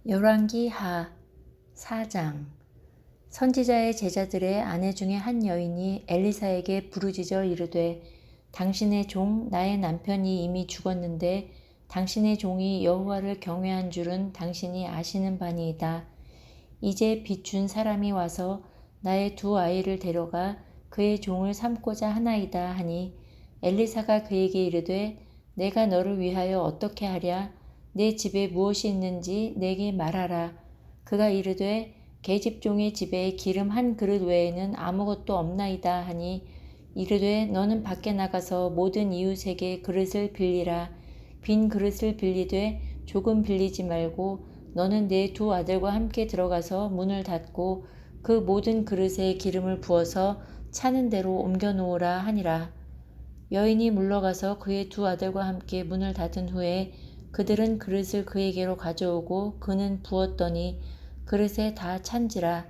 열왕기하 4장. 선지자의 제자들의 아내 중에 한 여인이 엘리사에게 부르짖어 이르되 당신의 종 나의 남편이 이미 죽었는데 당신의 종이 여호와를 경외한 줄은 당신이 아시는 바니이다. 이제 빚준 사람이 와서 나의 두 아이를 데려가 그의 종을 삼고자 하나이다 하니 엘리사가 그에게 이르되 내가 너를 위하여 어떻게 하랴? 내 집에 무엇이 있는지 내게 말하라. 그가 이르되 계집종의 집에 기름 한 그릇 외에는 아무것도 없나이다 하니 이르되 너는 밖에 나가서 모든 이웃에게 그릇을 빌리라. 빈 그릇을 빌리되 조금 빌리지 말고 너는 내 두 아들과 함께 들어가서 문을 닫고 그 모든 그릇에 기름을 부어서 차는 대로 옮겨 놓으라 하니라. 여인이 물러가서 그의 두 아들과 함께 문을 닫은 후에 그들은 그릇을 그에게로 가져오고 그는 부었더니 그릇에 다 찬지라.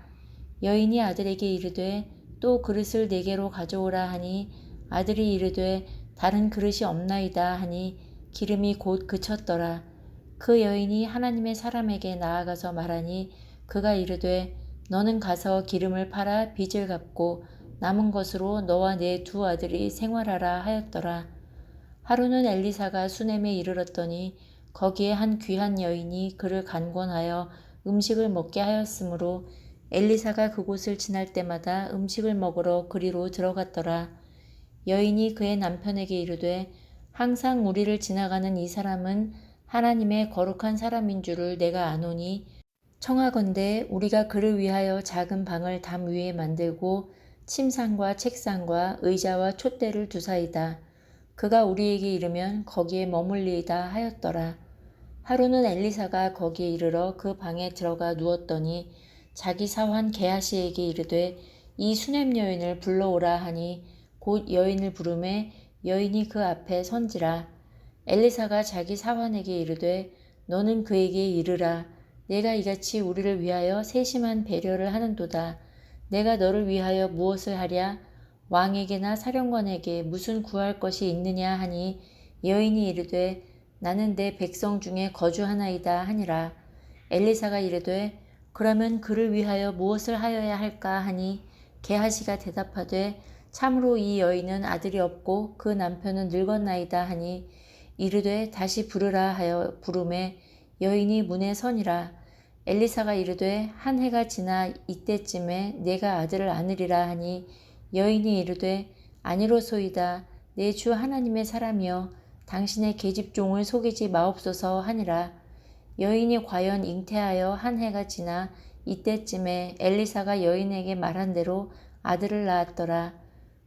여인이 아들에게 이르되 또 그릇을 내게로 가져오라 하니 아들이 이르되 다른 그릇이 없나이다 하니 기름이 곧 그쳤더라. 그 여인이 하나님의 사람에게 나아가서 말하니 그가 이르되 너는 가서 기름을 팔아 빚을 갚고 남은 것으로 너와 내 두 아들이 생활하라 하였더라. 하루는 엘리사가 수넴에 이르렀더니 거기에 한 귀한 여인이 그를 간권하여 음식을 먹게 하였으므로 엘리사가 그곳을 지날 때마다 음식을 먹으러 그리로 들어갔더라. 여인이 그의 남편에게 이르되 항상 우리를 지나가는 이 사람은 하나님의 거룩한 사람인 줄을 내가 아노니 청하건대 우리가 그를 위하여 작은 방을 담 위에 만들고 침상과 책상과 의자와 촛대를 두사이다. 그가 우리에게 이르면 거기에 머물리이다 하였더라. 하루는 엘리사가 거기에 이르러 그 방에 들어가 누웠더니 자기 사환 게하시에게 이르되 이 수넴 여인을 불러오라 하니 곧 여인을 부르매 여인이 그 앞에 선지라. 엘리사가 자기 사환에게 이르되 너는 그에게 이르라. 내가 이같이 우리를 위하여 세심한 배려를 하는도다. 내가 너를 위하여 무엇을 하랴? 왕에게나 사령관에게 무슨 구할 것이 있느냐 하니 여인이 이르되 나는 내 백성 중에 거주하나이다 하니라. 엘리사가 이르되 그러면 그를 위하여 무엇을 하여야 할까 하니 게하시가 대답하되 참으로 이 여인은 아들이 없고 그 남편은 늙었나이다 하니 이르되 다시 부르라 하여 부르매 여인이 문에 서니라. 엘리사가 이르되 한 해가 지나 이때쯤에 내가 아들을 안으리라 하니 여인이 이르되 아니로소이다. 내 주 하나님의 사람이여 당신의 계집종을 속이지 마옵소서 하니라. 여인이 과연 잉태하여 한 해가 지나 이때쯤에 엘리사가 여인에게 말한 대로 아들을 낳았더라.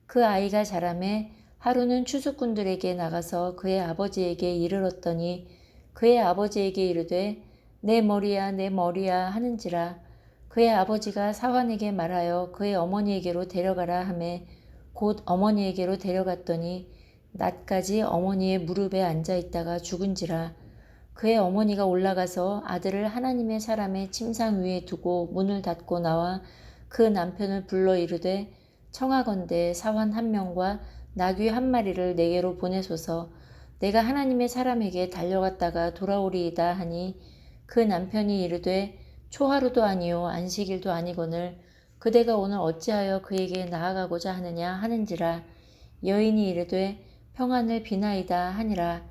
그 아이가 자라매 하루는 추수꾼들에게 나가서 그의 아버지에게 이르렀더니 그의 아버지에게 이르되 내 머리야 내 머리야 하는지라. 그의 아버지가 사환에게 말하여 그의 어머니에게로 데려가라 하매 곧 어머니에게로 데려갔더니 낮까지 어머니의 무릎에 앉아있다가 죽은지라. 그의 어머니가 올라가서 아들을 하나님의 사람의 침상 위에 두고 문을 닫고 나와 그 남편을 불러 이르되 청하건대 사환 한 명과 나귀 한 마리를 내게로 보내소서. 내가 하나님의 사람에게 달려갔다가 돌아오리이다 하니 그 남편이 이르되 초하루도 아니요 안식일도 아니거늘 그대가 오늘 어찌하여 그에게 나아가고자 하느냐 하는지라. 여인이 이르되 평안을 비나이다 하니라.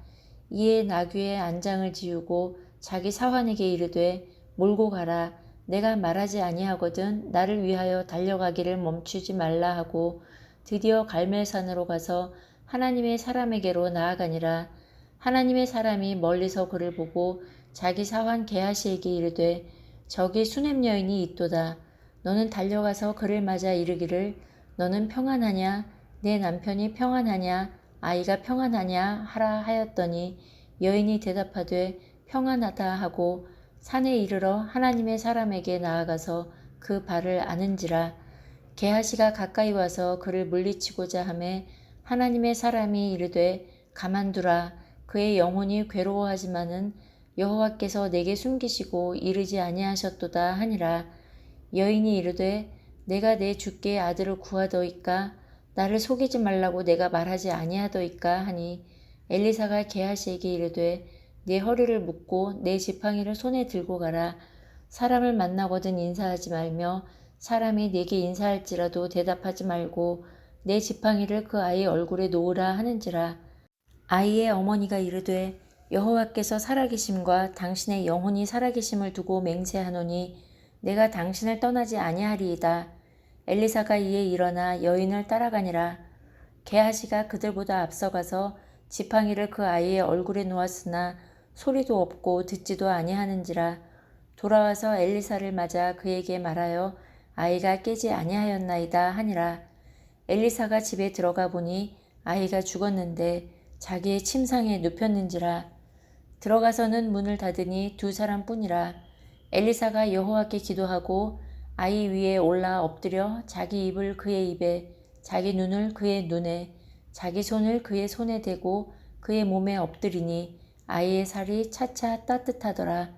이에 나귀의 안장을 지우고 자기 사환에게 이르되 몰고 가라. 내가 말하지 아니하거든 나를 위하여 달려가기를 멈추지 말라 하고 드디어 갈멜산으로 가서 하나님의 사람에게로 나아가니라. 하나님의 사람이 멀리서 그를 보고 자기 사환 게하시에게 이르되 저기 수넴 여인이 있도다. 너는 달려가서 그를 맞아 이르기를 너는 평안하냐? 내 남편이 평안하냐? 아이가 평안하냐? 하라 하였더니 여인이 대답하되 평안하다 하고 산에 이르러 하나님의 사람에게 나아가서 그 발을 아는지라. 게하시가 가까이 와서 그를 물리치고자 하매 하나님의 사람이 이르되 가만두라. 그의 영혼이 괴로워하지만은 여호와께서 내게 숨기시고 이르지 아니하셨도다 하니라. 여인이 이르되 내가 내 주께 아들을 구하더이까 나를 속이지 말라고 내가 말하지 아니하더이까 하니 엘리사가 게하시에게 이르되 네 허리를 묶고 네 지팡이를 손에 들고 가라. 사람을 만나거든 인사하지 말며 사람이 네게 인사할지라도 대답하지 말고 내 지팡이를 그 아이 얼굴에 놓으라 하는지라. 아이의 어머니가 이르되 여호와께서 살아계심과 당신의 영혼이 살아계심을 두고 맹세하노니 내가 당신을 떠나지 아니하리이다. 엘리사가 이에 일어나 여인을 따라가니라. 게하시가 그들보다 앞서가서 지팡이를 그 아이의 얼굴에 놓았으나 소리도 없고 듣지도 아니하는지라. 돌아와서 엘리사를 맞아 그에게 말하여 아이가 깨지 아니하였나이다 하니라. 엘리사가 집에 들어가 보니 아이가 죽었는데 자기의 침상에 눕혔는지라. 들어가서는 문을 닫으니 두 사람뿐이라. 엘리사가 여호와께 기도하고 아이 위에 올라 엎드려 자기 입을 그의 입에 자기 눈을 그의 눈에 자기 손을 그의 손에 대고 그의 몸에 엎드리니 아이의 살이 차차 따뜻하더라.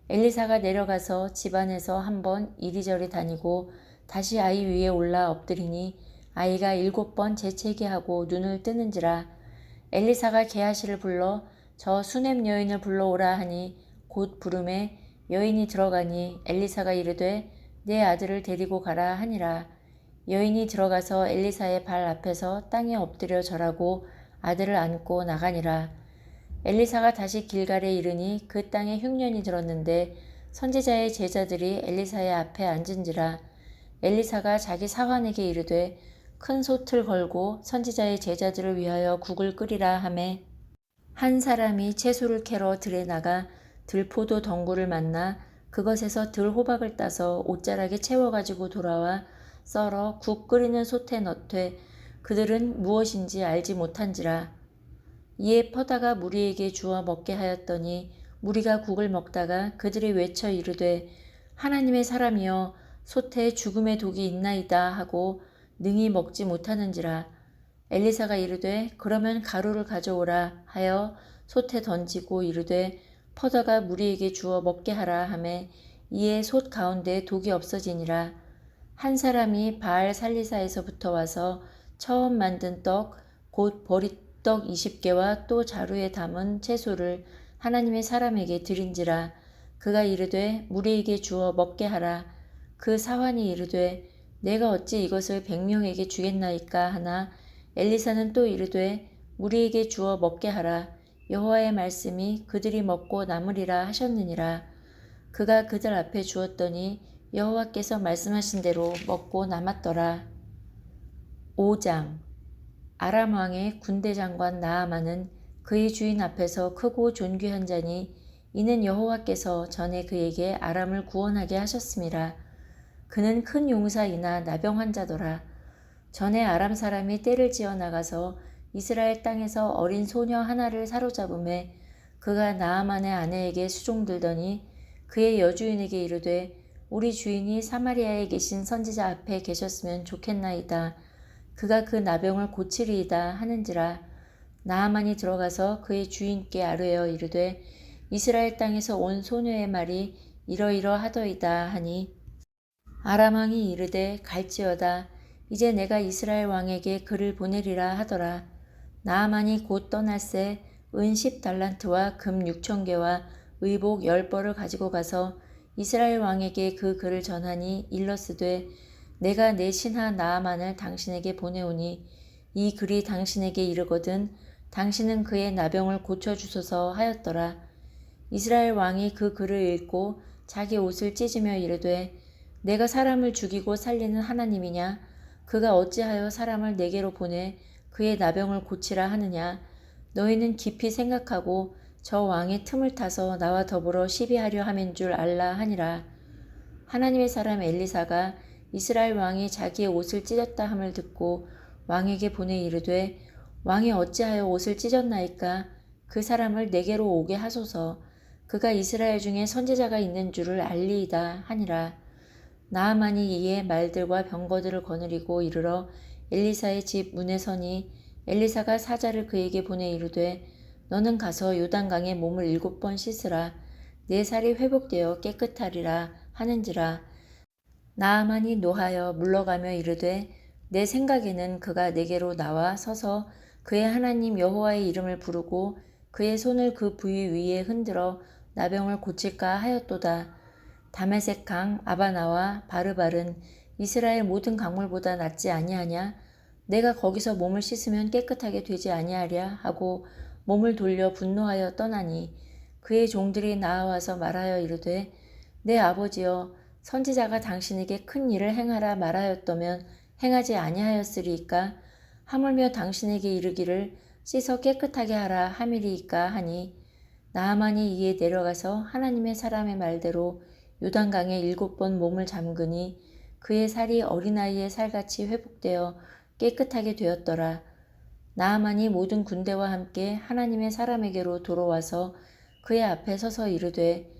엘리사가 내려가서 집안에서 한번 이리저리 다니고 다시 아이 위에 올라 엎드리니 아이가 7번 재채기 하고 눈을 뜨는지라. 엘리사가 게하시를 불러 저 수넴 여인을 불러오라 하니 곧 부름에 여인이 들어가니 엘리사가 이르되 내 아들을 데리고 가라 하니라. 여인이 들어가서 엘리사의 발 앞에서 땅에 엎드려 절하고 아들을 안고 나가니라. 엘리사가 다시 길갈에 이르니 그 땅에 흉년이 들었는데 선지자의 제자들이 엘리사의 앞에 앉은지라. 엘리사가 자기 사환에게 이르되 큰 솥을 걸고 선지자의 제자들을 위하여 국을 끓이라 하매 한 사람이 채소를 캐러 들에 나가 들포도 덩굴을 만나 그것에서 들호박을 따서 옷자락에 채워가지고 돌아와 썰어 국 끓이는 솥에 넣되 그들은 무엇인지 알지 못한지라. 이에 퍼다가 무리에게 주어 먹게 하였더니 무리가 국을 먹다가 그들이 외쳐 이르되 하나님의 사람이여 솥에 죽음의 독이 있나이다 하고 능히 먹지 못하는지라. 엘리사가 이르되 그러면 가루를 가져오라 하여 솥에 던지고 이르되 퍼다가 무리에게 주어 먹게 하라 하매 이에 솥 가운데 독이 없어지니라. 한 사람이 바알 살리사에서부터 와서 처음 만든 떡 곧 보리떡 20개와 또 자루에 담은 채소를 하나님의 사람에게 드린지라. 그가 이르되 무리에게 주어 먹게 하라. 그 사환이 이르되 내가 어찌 이것을 100명에게 주겠나이까 하나 엘리사는 또 이르되 무리에게 주어 먹게 하라. 여호와의 말씀이 그들이 먹고 남으리라 하셨느니라. 그가 그들 앞에 주었더니 여호와께서 말씀하신 대로 먹고 남았더라. 5장. 아람 왕의 군대 장관 나아만은 그의 주인 앞에서 크고 존귀한 자니 이는 여호와께서 전에 그에게 아람을 구원하게 하셨음이라. 그는 큰 용사이나 나병 환자더라. 전에 아람 사람이 떼를 지어 나가서 이스라엘 땅에서 어린 소녀 하나를 사로잡음에 그가 나아만의 아내에게 수종들더니 그의 여주인에게 이르되 우리 주인이 사마리아에 계신 선지자 앞에 계셨으면 좋겠나이다. 그가 그 나병을 고치리이다 하는지라. 나아만이 들어가서 그의 주인께 아뢰어 이르되 이스라엘 땅에서 온 소녀의 말이 이러이러하더이다 하니 아람 왕이 이르되 갈지어다. 이제 내가 이스라엘 왕에게 글을 보내리라 하더라. 나아만이 곧 떠날새 은 10달란트와 금 6,000개와 의복 10벌을 가지고 가서 이스라엘 왕에게 그 글을 전하니 일러스되 내가 내 신하 나아만을 당신에게 보내오니 이 글이 당신에게 이르거든 당신은 그의 나병을 고쳐주소서 하였더라. 이스라엘 왕이 그 글을 읽고 자기 옷을 찢으며 이르되 내가 사람을 죽이고 살리는 하나님이냐? 그가 어찌하여 사람을 내게로 보내 그의 나병을 고치라 하느냐? 너희는 깊이 생각하고 저 왕의 틈을 타서 나와 더불어 시비하려 함인 줄 알라 하니라. 하나님의 사람 엘리사가 이스라엘 왕이 자기의 옷을 찢었다 함을 듣고 왕에게 보내 이르되 왕이 어찌하여 옷을 찢었나이까? 그 사람을 내게로 오게 하소서. 그가 이스라엘 중에 선지자가 있는 줄을 알리이다 하니라. 나아만이 이에 말들과 병거들을 거느리고 이르러 엘리사의 집 문에 서니 엘리사가 사자를 그에게 보내 이르되 너는 가서 요단강에 몸을 7번 씻으라. 내 살이 회복되어 깨끗하리라 하는지라. 나아만이 노하여 물러가며 이르되 내 생각에는 그가 내게로 나와 서서 그의 하나님 여호와의 이름을 부르고 그의 손을 그 부위 위에 흔들어 나병을 고칠까 하였도다. 다메섹 강 아바나와 바르발은 이스라엘 모든 강물보다 낫지 아니하냐? 내가 거기서 몸을 씻으면 깨끗하게 되지 아니하랴 하고 몸을 돌려 분노하여 떠나니 그의 종들이 나아와서 말하여 이르되 내 아버지여 선지자가 당신에게 큰 일을 행하라 말하였더면 행하지 아니하였으리이까 하물며 당신에게 이르기를 씻어 깨끗하게 하라 함이리이까 하니 나아만이 이에 내려가서 하나님의 사람의 말대로 요단강에 7번 몸을 잠그니 그의 살이 어린아이의 살같이 회복되어 깨끗하게 되었더라. 나아만이 모든 군대와 함께 하나님의 사람에게로 돌아와서 그의 앞에 서서 이르되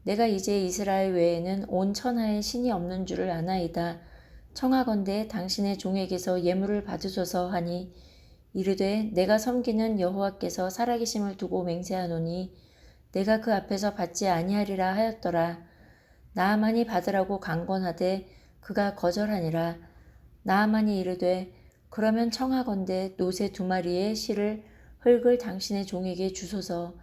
내가 이제 이스라엘 외에는 온 천하에 신이 없는 줄을 아나이다. 청하건대 당신의 종에게서 예물을 받으소서 하니 이르되 내가 섬기는 여호와께서 살아계심을 두고 맹세하노니 내가 그 앞에서 받지 아니하리라 하였더라. 나아만이 받으라고 강권하되 그가 거절하니라. 나아만이 이르되 그러면 청하건대 노새 2마리의 실을 흙을 당신의 종에게 주소서.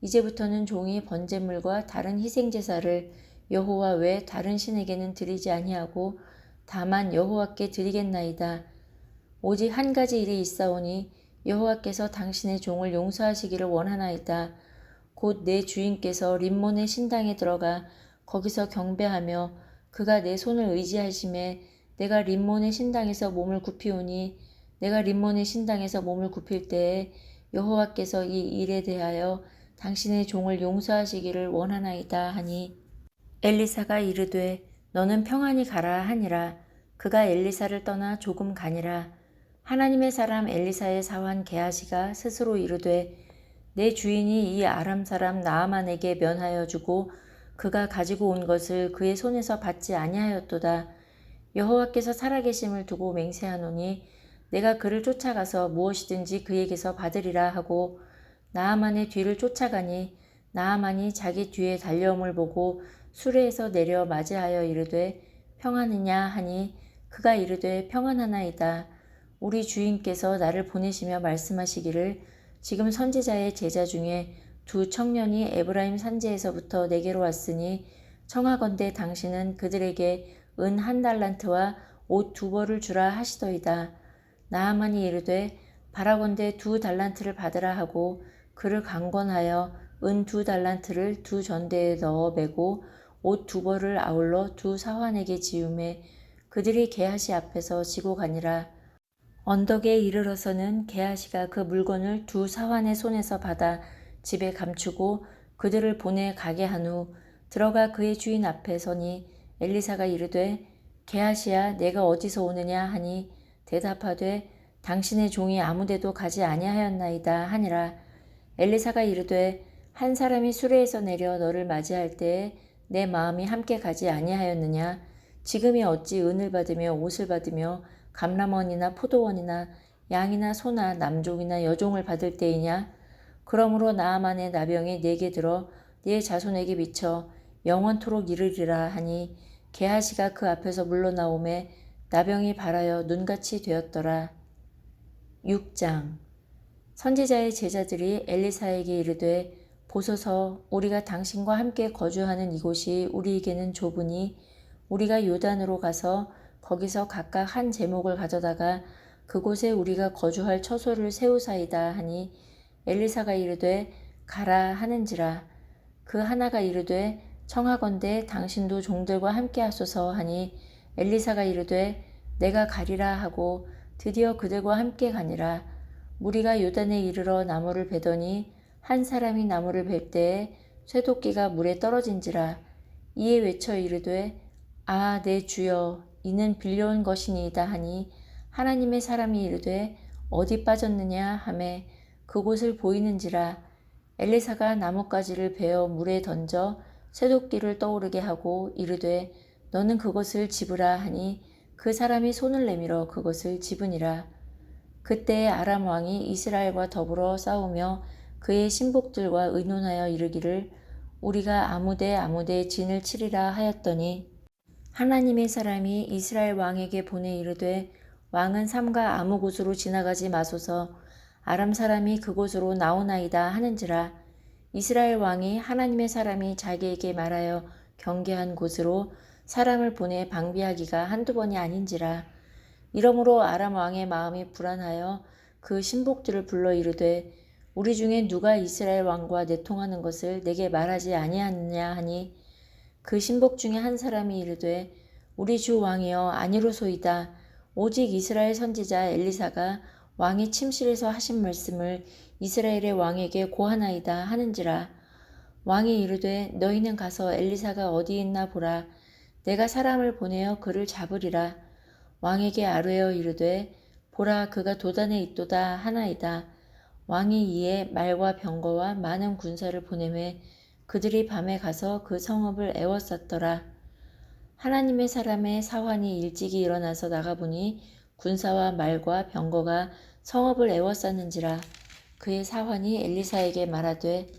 이제부터는 종이 번제물과 다른 희생제사를 여호와 외 다른 신에게는 드리지 아니하고 다만 여호와께 드리겠나이다. 오직 한 가지 일이 있사오니 여호와께서 당신의 종을 용서하시기를 원하나이다. 곧 내 주인께서 림몬의 신당에 들어가 거기서 경배하며 그가 내 손을 의지하심에 내가 림몬의 신당에서 몸을 굽히오니 내가 림몬의 신당에서 몸을 굽힐 때에 여호와께서 이 일에 대하여 당신의 종을 용서하시기를 원하나이다 하니 엘리사가 이르되 너는 평안히 가라 하니라. 그가 엘리사를 떠나 조금 가니라. 하나님의 사람 엘리사의 사환 게하시가 스스로 이르되 내 주인이 이 아람 사람 나아만에게 면하여 주고 그가 가지고 온 것을 그의 손에서 받지 아니하였도다. 여호와께서 살아계심을 두고 맹세하노니 내가 그를 쫓아가서 무엇이든지 그에게서 받으리라 하고 나아만의 뒤를 쫓아가니 나아만이 자기 뒤에 달려옴을 보고 수레에서 내려 맞이하여 이르되 평안하냐 하니 그가 이르되 평안하나이다. 우리 주인께서 나를 보내시며 말씀하시기를 지금 선지자의 제자 중에 2 청년이 에브라임 산지에서부터 내게로 왔으니 청하건대 당신은 그들에게 은 1달란트와 옷 2벌을 주라 하시더이다. 나아만이 이르되 바라건대 2달란트를 받으라 하고 그를 강권하여 은 2달란트를 2전대에 넣어 매고 옷 2벌을 아울러 2 사환에게 지우매 그들이 게하시 앞에서 지고 가니라. 언덕에 이르러서는 게하시가 그 물건을 2 사환의 손에서 받아 집에 감추고 그들을 보내 가게 한 후 들어가 그의 주인 앞에 서니 엘리사가 이르되 게하시야 내가 어디서 오느냐 하니 대답하되 당신의 종이 아무데도 가지 아니하였나이다 하니라. 엘리사가 이르되 한 사람이 수레에서 내려 너를 맞이할 때에 내 마음이 함께 가지 아니하였느냐. 지금이 어찌 은을 받으며 옷을 받으며 감람원이나 포도원이나 양이나 소나 남종이나 여종을 받을 때이냐. 그러므로 나아만의 나병이 내게 들어 네 자손에게 미쳐 영원토록 이르리라 하니 게하시가 그 앞에서 물러나오매 나병이 발하여 눈같이 되었더라. 6장 선지자의 제자들이 엘리사에게 이르되 보소서 우리가 당신과 함께 거주하는 이곳이 우리에게는 좁으니 우리가 요단으로 가서 거기서 각각 한 제목을 가져다가 그곳에 우리가 거주할 처소를 세우사이다 하니 엘리사가 이르되 가라 하는지라. 그 하나가 이르되 청하건대 당신도 종들과 함께 하소서 하니 엘리사가 이르되 내가 가리라 하고 드디어 그들과 함께 가니라. 무리가 요단에 이르러 나무를 베더니 한 사람이 나무를 벨 때에 쇠도끼가 물에 떨어진지라. 이에 외쳐 이르되 아 내 주여 이는 빌려온 것이니이다 하니 하나님의 사람이 이르되 어디 빠졌느냐 하매 그곳을 보이는지라. 엘리사가 나뭇가지를 베어 물에 던져 쇠도끼를 떠오르게 하고 이르되 너는 그것을 집으라 하니 그 사람이 손을 내밀어 그것을 집으니라. 그때에 아람 왕이 이스라엘과 더불어 싸우며 그의 신복들과 의논하여 이르기를 우리가 아무데 진을 치리라 하였더니 하나님의 사람이 이스라엘 왕에게 보내 이르되 왕은 삼가 아무 곳으로 지나가지 마소서. 아람 사람이 그곳으로 나오나이다 하는지라. 이스라엘 왕이 하나님의 사람이 자기에게 말하여 경계한 곳으로 사람을 보내 방비하기가 한두 번이 아닌지라. 이러므로 아람 왕의 마음이 불안하여 그 신복들을 불러 이르되 우리 중에 누가 이스라엘 왕과 내통하는 것을 내게 말하지 아니하느냐 하니 그 신복 중에 한 사람이 이르되 우리 주 왕이여 아니로소이다. 오직 이스라엘 선지자 엘리사가 왕의 침실에서 하신 말씀을 이스라엘의 왕에게 고하나이다 하는지라. 왕이 이르되 너희는 가서 엘리사가 어디 있나 보라. 내가 사람을 보내어 그를 잡으리라. 왕에게 아뢰어 이르되 보라 그가 도단에 있도다 하나이다. 왕이 이에 말과 병거와 많은 군사를 보내매 그들이 밤에 가서 그 성읍을 에워쌌더라. 하나님의 사람의 사환이 일찍이 일어나서 나가보니 군사와 말과 병거가 성읍을 에워쌌는지라. 그의 사환이 엘리사에게 말하되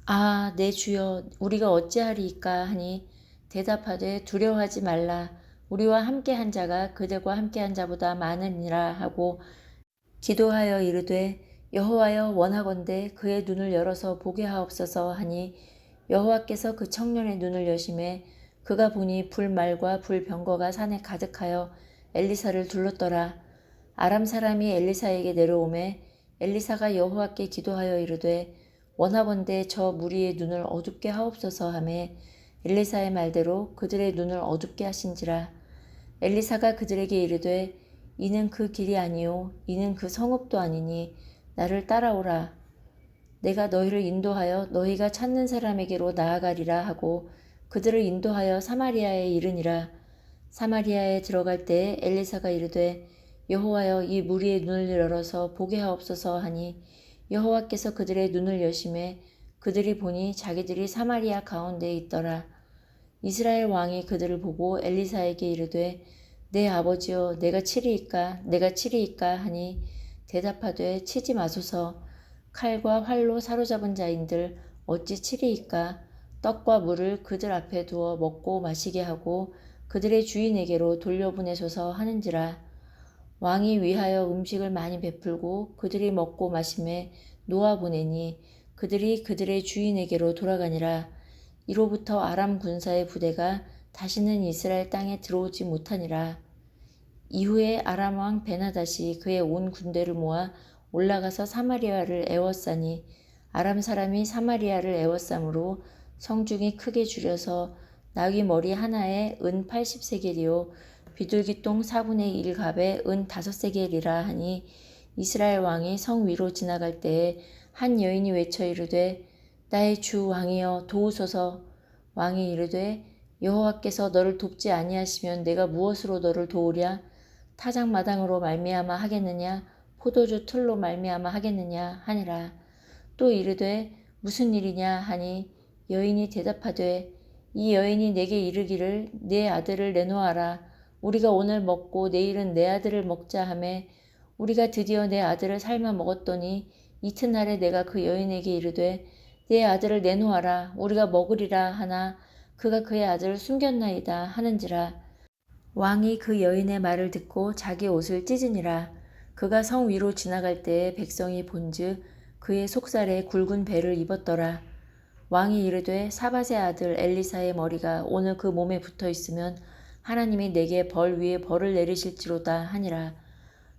아, 내 주여 우리가 어찌하리이까 하니 대답하되 두려워하지 말라. 우리와 함께한 자가 그들과 함께한 자보다 많으니라 하고 기도하여 이르되 여호와여 원하건대 그의 눈을 열어서 보게 하옵소서 하니 여호와께서 그 청년의 눈을 여심해 그가 보니 불말과 불병거가 산에 가득하여 엘리사를 둘렀더라. 아람 사람이 엘리사에게 내려오매 엘리사가 여호와께 기도하여 이르되 원하건대 저 무리의 눈을 어둡게 하옵소서 하매 엘리사의 말대로 그들의 눈을 어둡게 하신지라. 엘리사가 그들에게 이르되 이는 그 길이 아니요 이는 그 성읍도 아니니 나를 따라오라. 내가 너희를 인도하여 너희가 찾는 사람에게로 나아가리라 하고 그들을 인도하여 사마리아에 이르니라. 사마리아에 들어갈 때에 엘리사가 이르되 여호와여 이 무리의 눈을 열어서 보게 하옵소서 하니 여호와께서 그들의 눈을 여심해 그들이 보니 자기들이 사마리아 가운데에 있더라. 이스라엘 왕이 그들을 보고 엘리사에게 이르되 내 아버지여 내가 치리이까 하니 대답하되 치지 마소서. 칼과 활로 사로잡은 자인들 어찌 치리이까. 떡과 물을 그들 앞에 두어 먹고 마시게 하고 그들의 주인에게로 돌려보내소서 하는지라. 왕이 위하여 음식을 많이 베풀고 그들이 먹고 마심에 놓아보내니 그들이 그들의 주인에게로 돌아가니라. 이로부터 아람 군사의 부대가 다시는 이스라엘 땅에 들어오지 못하니라. 이후에 아람 왕 베나닷이 그의 온 군대를 모아 올라가서 사마리아를 에워싸니 아람 사람이 사마리아를 에워싸므로 성중이 크게 줄여서 나귀 머리 하나에 은 80세겔이요 비둘기똥 4분의 1갑에 은 5세겔이라 하니 이스라엘 왕이 성 위로 지나갈 때에 한 여인이 외쳐 이르되 나의 주 왕이여 도우소서. 왕이 이르되 여호와께서 너를 돕지 아니하시면 내가 무엇으로 너를 도우랴. 타작마당으로 말미암아 하겠느냐 포도주 틀로 말미암아 하겠느냐 하니라. 또 이르되 무슨 일이냐 하니 여인이 대답하되 이 여인이 내게 이르기를 내 아들을 내놓아라. 우리가 오늘 먹고 내일은 내 아들을 먹자 하매 우리가 드디어 내 아들을 삶아 먹었더니 이튿날에 내가 그 여인에게 이르되 내 아들을 내놓아라. 우리가 먹으리라 하나 그가 그의 아들을 숨겼나이다 하는지라. 왕이 그 여인의 말을 듣고 자기 옷을 찢으니라. 그가 성 위로 지나갈 때에 백성이 본즉 그의 속살에 굵은 배를 입었더라. 왕이 이르되 사밧의 아들 엘리사의 머리가 오늘 그 몸에 붙어 있으면 하나님이 내게 벌 위에 벌을 내리실지로다 하니라.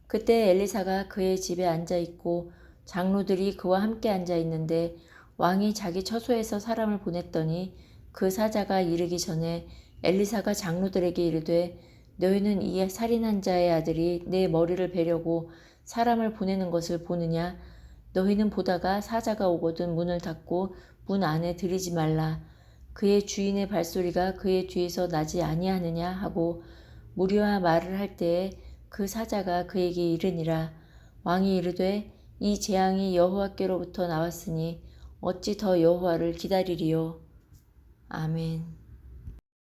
그때 엘리사가 그의 집에 앉아 있고 장로들이 그와 함께 앉아 있는데 왕이 자기 처소에서 사람을 보냈더니 그 사자가 이르기 전에 엘리사가 장로들에게 이르되 너희는 이 살인한 자의 아들이 내 머리를 베려고 사람을 보내는 것을 보느냐. 너희는 보다가 사자가 오거든 문을 닫고 문 안에 들이지 말라. 그의 주인의 발소리가 그의 뒤에서 나지 아니하느냐 하고 무리와 말을 할 때에 그 사자가 그에게 이르니라. 왕이 이르되 이 재앙이 여호와께로부터 나왔으니 어찌 더 여호와를 기다리리요. 아멘.